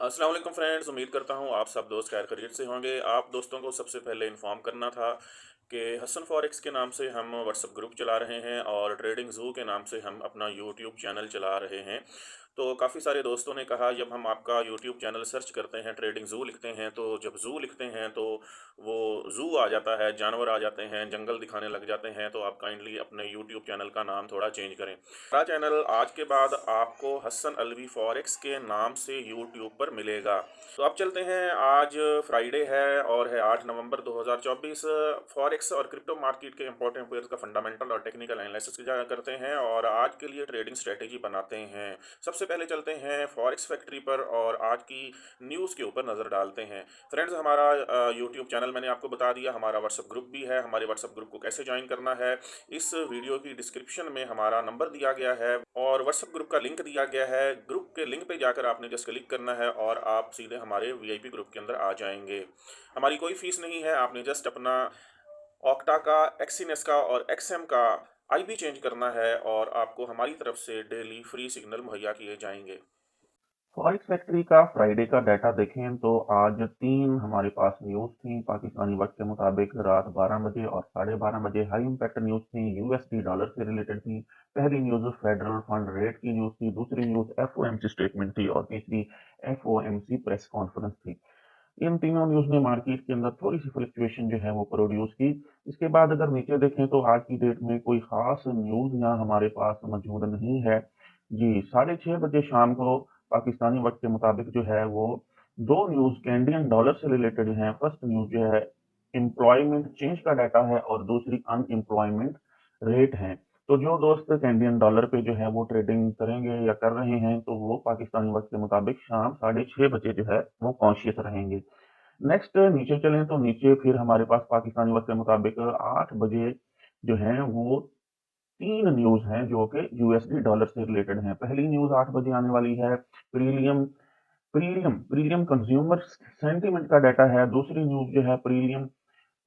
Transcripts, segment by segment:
अस्सलाम वालेकुम फ्रेंड्स, उम्मीद करता हूँ आप सब दोस्त खैर खैरियत से होंगे। आप दोस्तों को सबसे पहले इन्फॉर्म करना था कि हसन फॉरेक्स के नाम से हम व्हाट्सएप ग्रुप चला रहे हैं और ट्रेडिंग ज़ू के नाम से हम अपना यूट्यूब चैनल चला रहे हैं। तो काफ़ी सारे दोस्तों ने कहा जब हम आपका यूट्यूब चैनल सर्च करते हैं, ट्रेडिंग ज़ू लिखते हैं, तो जब ज़ू लिखते हैं तो वो ज़ू आ जाता है, जानवर आ जाते हैं, जंगल दिखाने लग जाते हैं, तो आप काइंडली अपने यूट्यूब चैनल का नाम थोड़ा चेंज करें। हमारा चैनल आज के बाद आपको हसन अलवी फॉरेक्स के नाम से यूट्यूब पर मिलेगा। तो अब चलते हैं, आज फ्राइडे है और है 8 नवंबर 2024। फॉरेक्स और क्रिप्टो मार्केट के इंपॉर्टेंट पेयर्स का फंडामेंटल और टेक्निकल एनालिसिस करते हैं और आज के लिए ट्रेडिंग स्ट्रेटेजी बनाते हैं। सबसे पहले चलते हैं फॉरेक्स फैक्ट्री पर और आज की न्यूज़ के ऊपर नज़र डालते हैं। फ्रेंड्स, हमारा यूट्यूब चैनल मैंने आपको बता दिया, हमारा व्हाट्सएप ग्रुप भी है। हमारे व्हाट्सएप ग्रुप को कैसे ज्वाइन करना है, इस वीडियो की डिस्क्रिप्शन में हमारा नंबर दिया गया है और व्हाट्सएप ग्रुप का लिंक दिया गया है। ग्रुप के लिंक पे जाकर आपने जस्ट क्लिक करना है और आप सीधे हमारे वीआईपी ग्रुप के अंदर आ जाएंगे। हमारी कोई फीस नहीं है, आपने जस्ट अपना ऑक्टा का, एक्सीनेस का और एक्सएम का आईबी चेंज करना है और आपको हमारी तरफ से डेली फ्री सिग्नल मुहैया किए जाएंगे। फॉरेक्स फैक्ट्री का फ्राइडे का डाटा देखें तो आज तीन हमारे पास न्यूज़ थी। पाकिस्तानी वक्त के मुताबिक रात 12 बजे और 12:30 बजे हाई इम्पैक्ट न्यूज़ थी, यूएसडी डॉलर से रिलेटेड थी। पहली न्यूज़ फेडरल फंड रेट की न्यूज़ थी, दूसरी न्यूज़ एफओएमसी स्टेटमेंट थी और तीसरी एफओएमसी प्रेस कॉन्फ्रेंस थी। इन तीनों न्यूज़ ने मार्केट के अंदर थोड़ी सी फ्लक्चुएशन जो है वो प्रोड्यूस की। इसके बाद अगर नीचे देखें तो आज की डेट में कोई खास न्यूज़ यहाँ हमारे पास मौजूद नहीं है। जी, 6:30 बजे शाम को पाकिस्तानी वक्त के मुताबिक जो है वो दो न्यूज़ कैनेडियन डॉलर से रिलेटेड हैं। फर्स्ट न्यूज़ जो है एम्प्लॉयमेंट चेंज का डाटा है और दूसरी अनएम्प्लॉयमेंट रेट है। तो जो दोस्त कैनेडियन डॉलर पे जो है वो ट्रेडिंग करेंगे या कर रहे हैं तो वो पाकिस्तानी वक्त के मुताबिक शाम 6:30 बजे जो है वो कॉन्शियस रहेंगे। नेक्स्ट नीचे चलें तो नीचे फिर हमारे पास पाकिस्तानी वक्त के मुताबिक 8 बजे जो है वो तीन न्यूज हैं जो कि यूएसडी डॉलर से रिलेटेड हैं। पहली न्यूज 8 बजे आने वाली है, prelim prelim prelim consumer sentiment का डाटा है। दूसरी न्यूज जो है प्रीलियम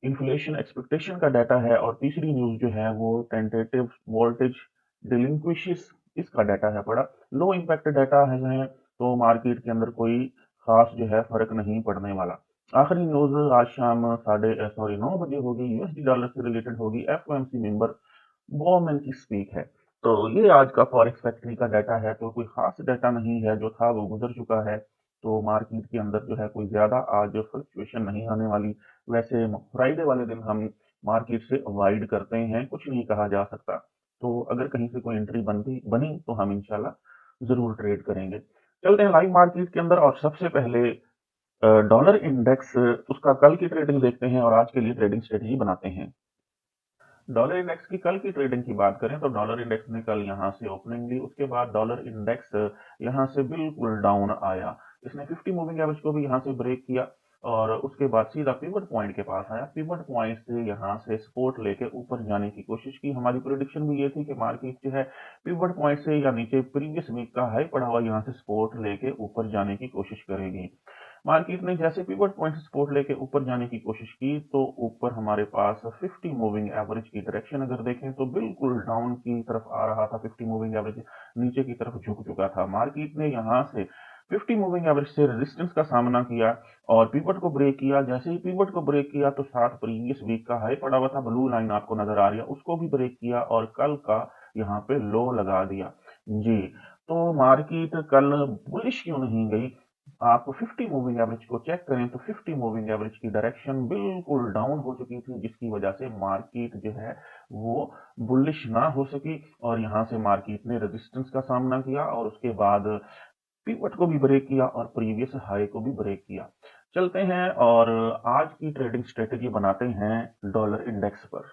इन्फ्लेशन एक्सपेक्टेशन का डाटा है और तीसरी न्यूज जो है वो टेंटेटिव वोल्टेज डिलिंक्विशियस इसका डाटा है। बड़ा लो इम्पैक्ट डाटा है तो मार्केट के अंदर कोई खास जो है फर्क नहीं पड़ने वाला। आखिरी न्यूज आज शाम साढ़े सॉरी 9 बजे होगी, यूएसडी डॉलर से रिलेटेड होगी। एफओएमसी मेंबर वोमेन की स्पीक है। तो ये आज का फॉरेक्स फैक्ट्री का डाटा है। तो कोई खास डाटा नहीं है, जो था वो गुजर चुका है। तो मार्केट के अंदर जो है कोई ज्यादा आज फ्लक्चुएशन नहीं आने वाली। वैसे फ्राइडे वाले दिन हम मार्केट से अवॉइड करते हैं, कुछ नहीं कहा जा सकता। तो अगर कहीं से कोई एंट्री बनती बनी तो हम इंशाल्लाह जरूर ट्रेड करेंगे। चलते हैं लाइव मार्केट के अंदर और सबसे पहले डॉलर इंडेक्स उसका कल की ट्रेडिंग देखते हैं और आज के लिए ट्रेडिंग स्ट्रेटेजी बनाते हैं। डॉलर इंडेक्स की कल की ट्रेडिंग की बात करें तो डॉलर इंडेक्स ने कल यहां से ओपनिंग ली, उसके बाद डॉलर इंडेक्स यहां से बिल्कुल डाउन आया। इसने 50 मूविंग एवरेज को भी यहां से ब्रेक किया और उसके बाद सीधा पिवट पॉइंट के पास आया। पिवट पॉइंट से यहां से सपोर्ट लेके ऊपर जाने की कोशिश की। हमारी प्रेडिक्शन भी ये थी कि मार्केट जो है पिवट पॉइंट से या नीचे प्रीवियस वीक का हाई पड़ा हुआ यहां से सपोर्ट लेके ऊपर जाने की कोशिश करेगी। मार्केट ने जैसे पिवट पॉइंट सपोर्ट लेके ऊपर जाने की कोशिश की तो ऊपर हमारे पास 50 मूविंग एवरेज की डायरेक्शन अगर देखें तो बिल्कुल डाउन की तरफ आ रहा था। 50 मूविंग एवरेज नीचे की तरफ झुक चुका था। मार्केट ने यहां से 50 मूविंग एवरेज से रेजिस्टेंस का सामना किया और पिवट को ब्रेक किया। जैसे ही पिवट को ब्रेक किया तो साथ प्रीवियस वीक का हाई पड़ा हुआ था, ब्लू लाइन आपको नजर आ रही है, उसको भी ब्रेक किया और कल का यहाँ पे लो लगा दिया। जी, तो मार्केट कल बुलिश क्यों नहीं गई? आप 50 मूविंग एवरेज को चेक करें तो 50 मूविंग एवरेज की डायरेक्शन बिल्कुल डाउन हो चुकी थी, जिसकी वजह से मार्केट जो है वो बुलिश ना हो सकी और यहां से मार्केट ने रेजिस्टेंस का सामना किया और उसके बाद पिवट को भी ब्रेक किया और प्रीवियस हाई को भी ब्रेक किया। चलते हैं और आज की ट्रेडिंग स्ट्रेटेजी बनाते हैं डॉलर इंडेक्स पर।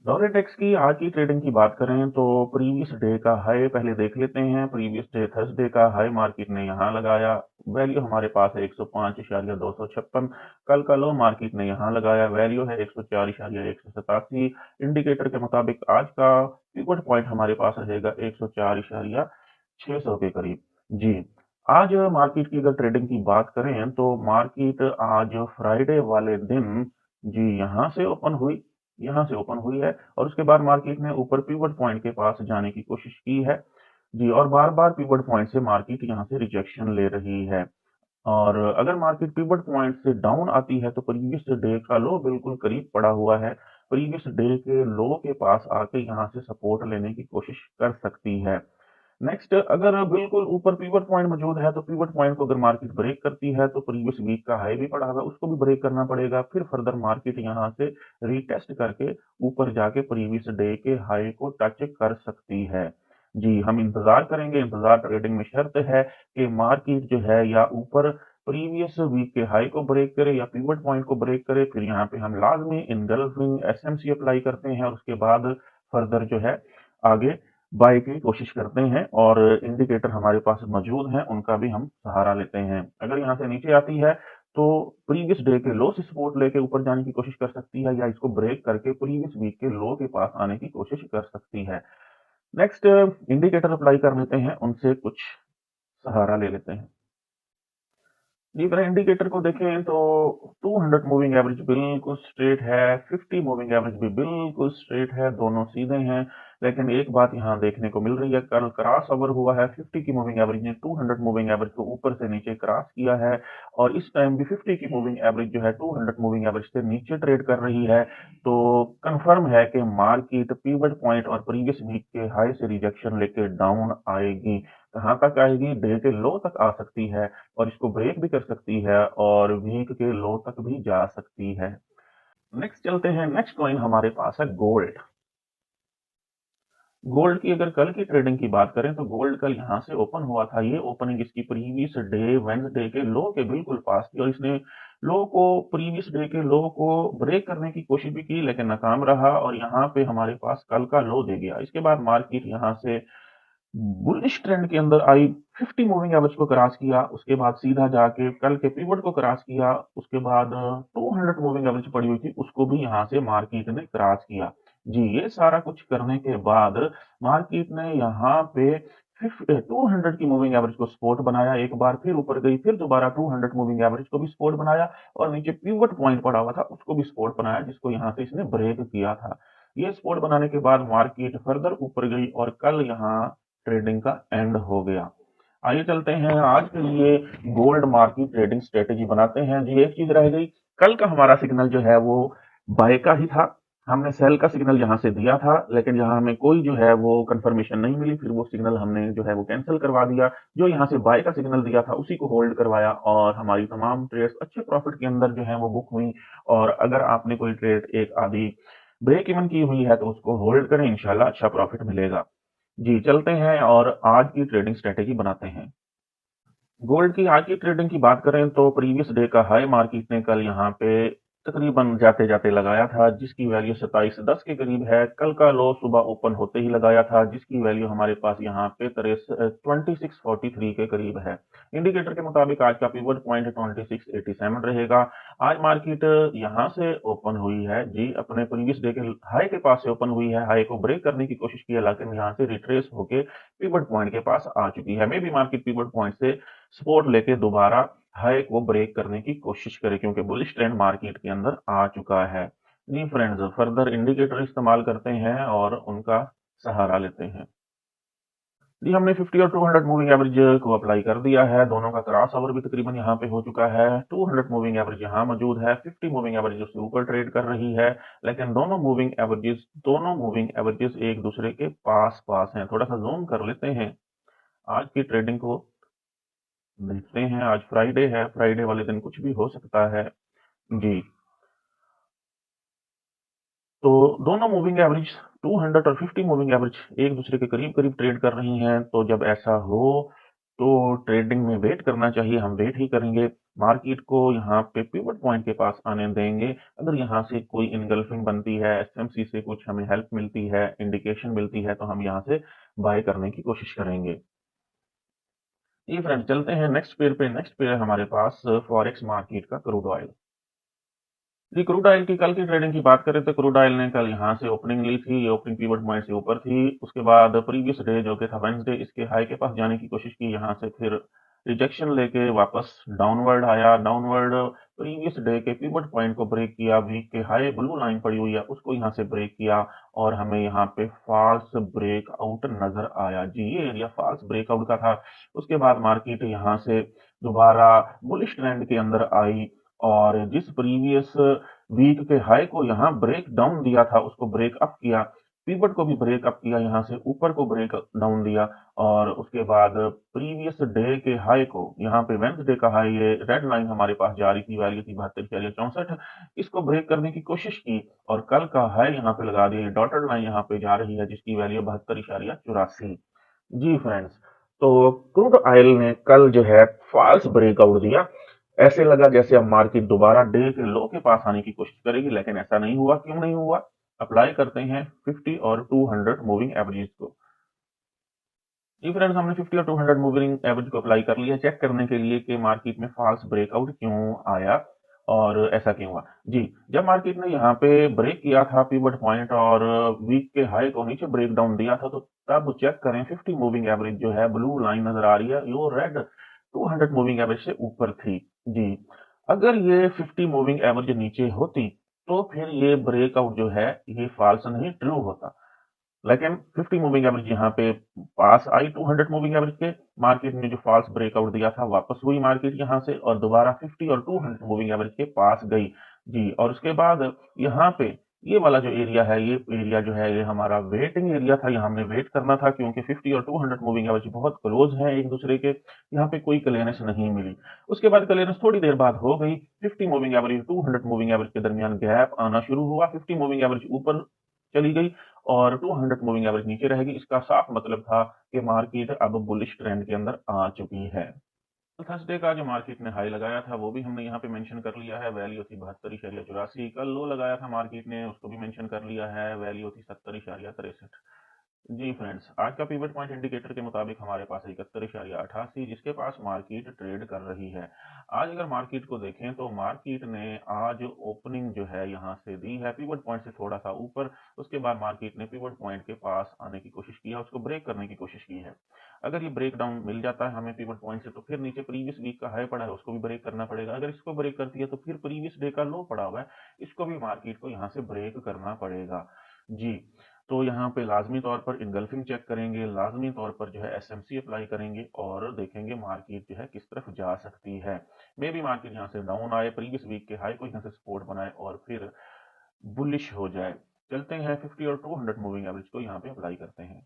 डॉलर इंडेक्स की आज की ट्रेडिंग की बात करें तो प्रीवियस डे का हाई पहले देख लेते हैं। प्रीवियस डे थर्सडे का हाई मार्केट ने यहां लगाया, वैल्यू हमारे पास है 105.256। कल का लो मार्केट ने यहां लगाया, वैल्यू है 104.187। इंडिकेटर के मुताबिक आज का पिवट पॉइंट हमारे पास रहेगा 104.600 के करीब। जी, आज मार्केट की अगर ट्रेडिंग की बात करें तो मार्केट आज फ्राइडे वाले दिन जी यहाँ से ओपन हुई है और उसके बाद मार्केट ने ऊपर पिवट पॉइंट के पास जाने की कोशिश की है। जी, और बार-बार पिवट पॉइंट से मार्केट यहाँ से रिजेक्शन ले रही है। और अगर मार्केट पिवट पॉइंट से डाउन आती है तो प्रीवियस डे का लो बिल्कुल करीब पड़ा हुआ है। प्रीवियस डे के लो के पास आके यहाँ से सपोर्ट लेने की कोशिश कर सकती है। नेक्स्ट, अगर बिल्कुल ऊपर पिवट पॉइंट मौजूद है तो पिवट पॉइंट को अगर मार्केट ब्रेक करती है तो प्रीवियस वीक का हाई भी पड़ा हुआ है, उसको भी ब्रेक करना पड़ेगा। फिर फर्दर मार्केट यहाँ से रीटेस्ट करके ऊपर जाके प्रीवियस डे के हाई को टच कर सकती है। जी, हम इंतजार करेंगे। इंतजार ट्रेडिंग में शर्त है कि मार्केट जो है या ऊपर प्रीवियस वीक के हाई को ब्रेक करे या पिवट पॉइंट को ब्रेक करे। फिर यहाँ पे हम लाजमी इनगल्फिंग एसएमसी अप्लाई करते हैं और उसके बाद फर्दर जो है आगे बाय की कोशिश करते हैं और इंडिकेटर हमारे पास मौजूद हैं, उनका भी हम सहारा लेते हैं। अगर यहाँ से नीचे आती है तो प्रीवियस डे के लो से सपोर्ट लेके ऊपर जाने की कोशिश कर सकती है या इसको ब्रेक करके प्रीवियस वीक के लो के पास आने की कोशिश कर सकती है। नेक्स्ट, इंडिकेटर अप्लाई कर लेते हैं, उनसे कुछ सहारा ले लेते हैं। जी, अगर इंडिकेटर को देखें तो 200 मूविंग एवरेज बिल्कुल स्ट्रेट है, 50 मूविंग एवरेज भी बिल्कुल स्ट्रेट है, दोनों सीधे हैं। लेकिन एक बात यहाँ देखने को मिल रही है, कल क्रॉस ओवर हुआ है। 50 की मूविंग एवरेज ने 200 मूविंग एवरेज को ऊपर से नीचे क्रॉस किया है और इस टाइम भी 50 की मूविंग एवरेज जो है 200 मूविंग एवरेज से नीचे ट्रेड कर रही है। तो कंफर्म है कि मार्केट पिवट पॉइंट और प्रीवियस वीक के हाई से रिजेक्शन लेके डाउन आएगी। कहाँ तक आएगी? डे के लो तक आ सकती है और इसको ब्रेक भी कर सकती है और वीक के लो तक भी जा सकती है। नेक्स्ट चलते हैं, नेक्स्ट कॉइन हमारे पास है गोल्ड। गोल्ड की अगर कल की ट्रेडिंग की बात करें तो गोल्ड कल यहाँ से ओपन हुआ था। ये ओपनिंग इसकी प्रीवियस डे वेडनेसडे के लो के बिल्कुल पास थी और इसने लो को प्रीवियस डे के लो को ब्रेक करने की कोशिश भी की लेकिन नाकाम रहा और यहाँ पे हमारे पास कल का लो दे गया। इसके बाद मार्केट यहाँ से बुलिश ट्रेंड के अंदर आई, 50 मूविंग एवरेज को क्रॉस किया, उसके बाद सीधा जाके कल के पिवट को क्रॉस किया, उसके बाद 200 मूविंग एवरेज पड़ी हुई थी, उसको भी यहाँ से मार्केट ने क्रॉस किया। जी, ये सारा कुछ करने के बाद मार्केट ने यहाँ पे 200 की मूविंग एवरेज को सपोर्ट बनाया, एक बार फिर ऊपर गई, फिर दोबारा 200 मूविंग एवरेज को भी सपोर्ट बनाया और नीचे पिवट पॉइंट पड़ा हुआ था, उसको भी सपोर्ट बनाया, जिसको यहाँ से इसने ब्रेक किया था। ये सपोर्ट बनाने के बाद मार्केट फर्दर ऊपर गई और कल यहाँ ट्रेडिंग का एंड हो गया। आइए चलते हैं आज के लिए गोल्ड मार्केट ट्रेडिंग स्ट्रेटेजी बनाते हैं। जी, एक चीज रह गई, कल का हमारा सिग्नल जो है वो बाय का ही था। हमने सेल का सिग्नल यहाँ से दिया था लेकिन यहाँ हमें कोई जो है वो कंफर्मेशन नहीं मिली, फिर वो सिग्नल हमने जो है वो कैंसिल करवा दिया। जो यहाँ से बाय का सिग्नल दिया था उसी को होल्ड करवाया और हमारी तमाम ट्रेड्स अच्छे प्रॉफिट के अंदर जो है वो बुक हुई। और अगर आपने कोई ट्रेड एक आधी ब्रेक इवन की हुई है तो उसको होल्ड करें, इंशाल्लाह अच्छा प्रॉफिट मिलेगा। जी, चलते हैं और आज की ट्रेडिंग स्ट्रेटेजी बनाते हैं। गोल्ड की आज की ट्रेडिंग की बात करें तो प्रीवियस डे का हाई मार्केट ने कल यहाँ पे तकरीबन जाते जाते लगाया था, जिसकी वैल्यू 2710 के करीब है। कल का लो सुबह ओपन होते ही लगाया था, जिसकी वैल्यू हमारे पास यहाँ पे 2643 के करीब है। इंडिकेटर के मुताबिक आज का पिवट पॉइंट 2687 रहेगा। आज मार्केट यहाँ से ओपन हुई है, जी अपने प्रीवियस डे के हाई के पास से ओपन हुई है। हाई को ब्रेक करने की कोशिश की है लेकिन यहाँ से रिट्रेस होके पिवट पॉइंट के पास आ चुकी है। May be market pivot point से सपोर्ट लेके दोबारा हाई को ब्रेक करने की कोशिश करे क्योंकि बुलिश ट्रेंड मार्केट के अंदर आ चुका है। जी फ्रेंड्स, फर्दर इंडिकेटर इस्तेमाल करते हैं और उनका सहारा लेते हैं। जी, हमने 50 और 200 मूविंग एवरेज को अप्लाई कर दिया है। दोनों का क्रॉस ओवर भी तकरीबन यहाँ पे हो चुका है। 200 मूविंग एवरेज यहाँ मौजूद है, 50 मूविंग एवरेज उससे ऊपर ट्रेड कर रही है लेकिन दोनों मूविंग एवरेजेस एक दूसरे के पास पास हैं। थोड़ा सा जूम कर लेते हैं, आज की ट्रेडिंग को देखते हैं। आज फ्राइडे है, फ्राइडे वाले दिन कुछ भी हो सकता है। जी, तो दोनों मूविंग एवरेज 200 और 50 मूविंग एवरेज एक दूसरे के करीब करीब ट्रेड कर रही हैं। तो जब ऐसा हो तो ट्रेडिंग में वेट करना चाहिए, हम वेट ही करेंगे। मार्केट को यहाँ पे पिवट पॉइंट के पास आने देंगे। अगर यहाँ से कोई इनगल्फिंग बनती है, एसएमसी से कुछ हमें हेल्प मिलती है, इंडिकेशन मिलती है तो हम यहाँ से बाय करने की कोशिश करेंगे। ये फ्रेंड, चलते हैं नेक्स्ट पेयर पे। नेक्स्ट पेयर हमारे पास फॉरेक्स मार्केट का क्रूड ऑयल। जी, क्रूड ऑयल की कल की ट्रेडिंग की बात करें तो क्रूड ऑयल ने कल यहाँ से ओपनिंग ली थी। ये ओपनिंग पिवट पॉइंट से ऊपर थी। उसके बाद प्रीवियस डे जो कि था वेडनेसडे, इसके हाई के पास जाने की कोशिश की, यहाँ से फिर रिजेक्शन लेके वापस डाउनवर्ड आया, डाउनवर्ड प्रीवियस डे के पिवट पॉइंट को ब्रेक किया, वीक के हाई ब्लू लाइन पड़ी हुई है उसको यहाँ से ब्रेक किया और हमें यहाँ पे फॉल्स ब्रेकआउट नजर आया जी। ये एरिया फॉल्स ब्रेकआउट का था। उसके बाद मार्केट यहाँ से दोबारा बुलिश ट्रेंड के अंदर आई और जिस प्रीवियस वीक के हाई को यहाँ ब्रेक डाउन दिया था उसको ब्रेक अप किया, पिवट को भी ब्रेक अप किया, यहाँ से ऊपर को ब्रेक डाउन दिया और उसके बाद प्रीवियस डे के हाई को यहाँ पे वेंसडे का हाई, ये रेड लाइन हमारे पास जा रही थी, वैल्यू थी 72.64, इसको ब्रेक करने की कोशिश की और कल का हाई यहाँ पे लगा दिया। डॉटेड लाइन यहाँ पे जा रही है जिसकी वैल्यू 72.84 जी फ्रेंड्स। तो क्रूड ऑयल ने कल जो है फॉल्स ब्रेकआउट दिया। ऐसे लगा जैसे अब मार्केट दोबारा डे के लो के पास आने की कोशिश करेगी, लेकिन ऐसा नहीं हुआ। क्यों नहीं हुआ? अप्लाई करते हैं 50 और 200 मूविंग एवरेज को। जी फ्रेंड्स, हमने 50 और 200 मूविंग एवरेज को अप्लाई कर लिया चेक करने के लिए कि मार्केट में फॉल्स ब्रेकआउट क्यों आया और ऐसा क्यों हुआ जी। जब मार्केट ने यहाँ पे ब्रेक किया था पिवट पॉइंट और वीक के हाई को नीचे ब्रेक डाउन दिया था, तो तब चेक करें 50 मूविंग एवरेज जो है ब्लू लाइन नजर आ रही है, यो रेड 200 मूविंग एवरेज से ऊपर थी जी। अगर ये 50 मूविंग एवरेज नीचे होती तो फिर ये ब्रेकआउट जो है ये फॉल्स नहीं ट्रू होता, लेकिन 50 मूविंग एवरेज यहाँ पे पास आई 200 मूविंग एवरेज के। मार्केट ने जो फॉल्स ब्रेकआउट दिया था वापस हुई मार्केट यहाँ से और दोबारा 50 और 200 मूविंग एवरेज के पास गई जी। और उसके बाद यहाँ पे ये वाला जो एरिया है, ये एरिया जो है ये हमारा वेटिंग एरिया था, यहाँ हमने वेट करना था क्योंकि 50 और 200 मूविंग एवरेज बहुत क्लोज है एक दूसरे के, यहाँ पे कोई क्लियरेंस नहीं मिली। उसके बाद क्लियरेंस थोड़ी देर बाद हो गई, 50 मूविंग एवरेज 200 मूविंग एवरेज के दरमियान गैप आना शुरू हुआ, 50 मूविंग एवरेज ऊपर चली गई और 200 मूविंग एवरेज नीचे रहेगी। इसका साफ मतलब था कि मार्केट अब बुलिश ट्रेंड के अंदर आ चुकी है। थर्सडे का जो मार्केट ने हाई लगाया था वो भी हमने यहाँ पे मेंशन कर लिया है, वैल्यू थी 72.84। कल लो लगाया था मार्केट ने, उसको भी मेंशन कर लिया है, वैल्यू थी 70.63 जी फ्रेंड्स। आज का पिवट पॉइंट इंडिकेटर के मुताबिक हमारे पास 71.88 जिसके पास मार्केट ट्रेड कर रही है। आज अगर मार्केट को देखें तो मार्केट ने आज ओपनिंग जो है यहाँ से दी है पिवट पॉइंट से थोड़ा सा ऊपर, उसके बाद मार्केट ने पिवट पॉइंट के पास आने की कोशिश की है, उसको ब्रेक करने की कोशिश की है। अगर ये ब्रेक डाउन मिल जाता है हमें पिवट पॉइंट से तो फिर नीचे प्रीवियस वीक का हाई पड़ा है उसको भी ब्रेक करना पड़ेगा। अगर इसको ब्रेक करती है तो फिर प्रीवियस डे का लो पड़ा हुआ है, इसको भी मार्केट को यहाँ से ब्रेक करना पड़ेगा जी। तो यहाँ पे लाजमी तौर पर इनगल्फिंग चेक करेंगे, लाजमी तौर पर जो है एसएमसी अप्लाई करेंगे और देखेंगे मार्केट जो है किस तरफ जा सकती है। मे बी मार्केट यहाँ से डाउन आए, प्रीवियस वीक के हाई को यहाँ से सपोर्ट बनाए और फिर बुलिश हो जाए। चलते हैं 50 और 200 मूविंग एवरेज को यहाँ पे अप्लाई करते हैं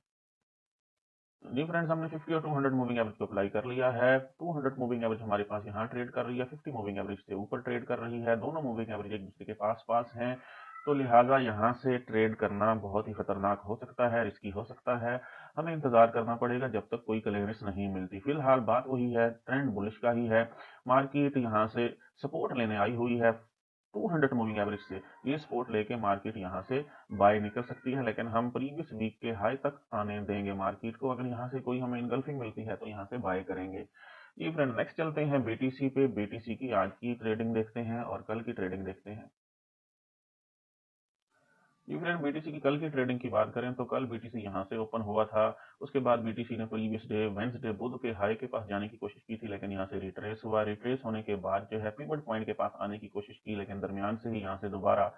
जी फ्रेंड्स। हमने 50 और 200 मूविंग एवरेज को अप्लाई कर लिया है। 200 मूविंग एवरेज हमारे पास यहाँ ट्रेड कर रही है, 50 मूविंग एवरेज से ऊपर ट्रेड कर रही है, दोनों मूविंग एवरेज एक दूसरे के पास पास हैं, तो लिहाजा यहाँ से ट्रेड करना बहुत ही खतरनाक हो सकता है, रिस्की हो सकता है। हमें इंतजार करना पड़ेगा जब तक कोई क्लियरेंस नहीं मिलती। फिलहाल बात वही है, ट्रेंड बुलिश का ही है। मार्केट यहाँ से सपोर्ट लेने आई हुई है 200 मूविंग एवरेज से, ये सपोर्ट लेके मार्केट यहाँ से बाय निकल सकती है, लेकिन हम प्रीवियस वीक के हाई तक आने देंगे मार्केट को। अगर यहाँ से कोई हमें इनगल्फिंग मिलती है तो यहाँ से बाय करेंगे ये फ्रेंड। नेक्स्ट चलते हैं बीटीसी पे। बीटीसी की आज की ट्रेडिंग देखते हैं और कल की ट्रेडिंग देखते हैं जी फ्रेंड। बीटीसी की कल की ट्रेडिंग की बात करें तो कल बीटीसी यहाँ से ओपन हुआ था, उसके बाद बीटीसी ने प्रीवियस डे वेंसडे बुध के हाई के पास जाने की कोशिश की थी, लेकिन यहाँ से रिट्रेस हुआ। रिट्रेस होने के बाद जो है पिवट पॉइंट के पास आने की कोशिश की, लेकिन दरमियान से ही यहाँ से दोबारा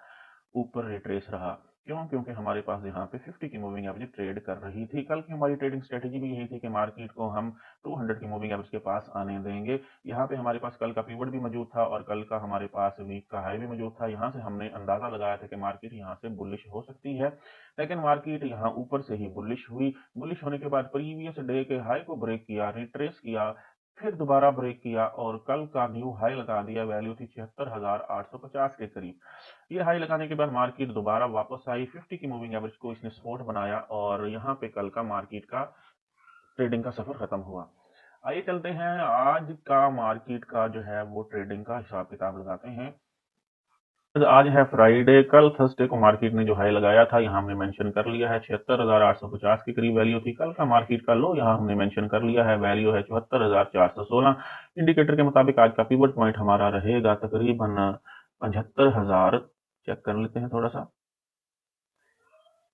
ऊपर रिट्रेस रहा। क्यों? क्योंकि हमारे पास यहाँ पे 50 की मूविंग एवरेज ट्रेड कर रही थी। कल की हमारी ट्रेडिंग स्ट्रेटेजी भी यही थी कि मार्केट को हम 200 की मूविंग एवरेज के पास आने देंगे। यहाँ पे हमारे पास कल का पिवट भी मौजूद था और कल का हमारे पास वीक का हाई भी मौजूद था। यहाँ से हमने अंदाजा लगाया था कि मार्केट यहाँ से बुलिश हो सकती है, लेकिन मार्केट यहाँ ऊपर से ही बुलिश हुई। बुलिश होने के बाद प्रीवियस डे के हाई को ब्रेक किया, रिट्रेस किया, फिर दोबारा ब्रेक किया और कल का न्यू हाई लगा दिया, वैल्यू थी 76,850 के करीब। ये हाई लगाने के बाद मार्केट दोबारा वापस आई, 50 की मूविंग एवरेज को इसने सपोर्ट बनाया और यहाँ पे कल का मार्केट का ट्रेडिंग का सफर खत्म हुआ। आइए चलते हैं आज का मार्केट का जो है वो ट्रेडिंग का हिसाब किताब लगाते हैं। आज है फ्राइडे, कल थर्सडे को मार्केट ने जो हाई लगाया था यहाँ हमने मेंशन कर लिया है, 76,850 के करीब वैल्यू थी। कल का मार्केट का लो यहाँ हमने मेंशन कर लिया है, वैल्यू है 74,416। इंडिकेटर के मुताबिक आज का पिवट पॉइंट हमारा रहेगा तकरीबन 75,000। चेक कर लेते हैं थोड़ा सा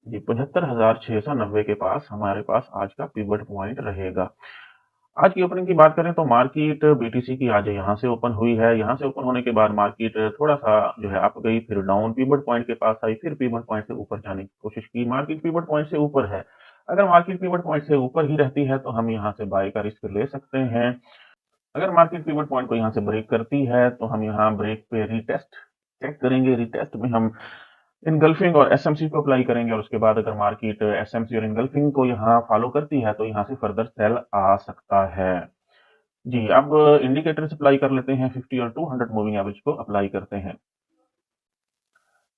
जी, 75,690 के पास हमारे पास आज का पिवट पॉइंट रहेगा। आज की ओपनिंग की बात करें तो मार्केट बीटीसी की आज यहाँ से ओपन हुई है। यहाँ से ओपन होने के बाद मार्केट थोड़ा-सा जो है अप गई, फिर डाउन पिवट पॉइंट के पास आई, फिर पिवट पॉइंट से ऊपर जाने की कोशिश की। मार्केट पिवट पॉइंट से ऊपर है। अगर मार्केट पिवट पॉइंट से ऊपर ही रहती है तो हम यहाँ से बाय का रिस्क ले सकते हैं। अगर मार्केट पिवट पॉइंट को यहाँ से ब्रेक करती है तो हम यहाँ ब्रेक पे रीटेस्ट चेक करेंगे। रीटेस्ट में हम इनगल्फिंग और एसएमसी को अप्लाई करेंगे और उसके बाद अगर मार्केट एसएमसी और इनगल्फिंग को यहाँ फॉलो करती है तो यहाँ से फर्दर सेल आ सकता है। जी, अब इंडिकेटर्स अप्लाई कर लेते हैं। 50 और 200 मूविंग एवरेज को अप्लाई करते हैं।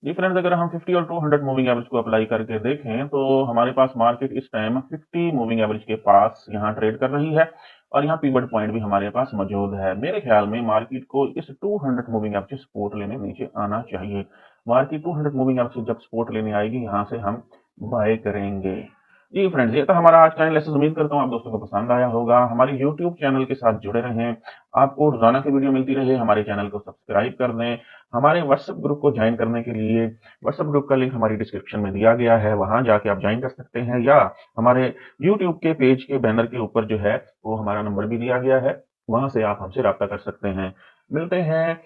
जी फ्रेंड्स, अगर हम 50 और 200 मूविंग एवरेज को अप्लाई करके देखें तो हमारे पास मार्केट इस टाइम 50 मूविंग एवरेज के पास यहाँ ट्रेड कर रही है और यहाँ पिवट पॉइंट भी हमारे पास मौजूद है। मेरे ख्याल में मार्केट को इस 200 मूविंग एवरेज से सपोर्ट लेने नीचे आना चाहिए। मार्केट 200 मूविंग एवरेज से जब सपोर्ट लेने आएगी यहाँ से हम बाय करेंगे। जी फ्रेंड्स, ये था हमारा आज का एनालिसिस। उम्मीद करता हूँ आप दोस्तों को पसंद आया होगा। हमारे यूट्यूब चैनल के साथ जुड़े रहें। आपको रोजाना की वीडियो मिलती रहे। हमारे चैनल को सब्सक्राइब कर दें। हमारे व्हाट्सएप ग्रुप को ज्वाइन करने के लिए व्हाट्सएप ग्रुप का लिंक हमारी डिस्क्रिप्शन में दिया गया है, वहां जाके आप ज्वाइन कर सकते हैं, या हमारे यूट्यूब के पेज के बैनर के ऊपर जो है वो हमारा नंबर भी दिया गया है, वहां से आप हमसे राब्ता कर सकते हैं। मिलते हैं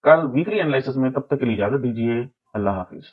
कल वीकली एनालिसिस में, तब तक के लिए इजाजत दीजिए। अल्लाह हाफिज।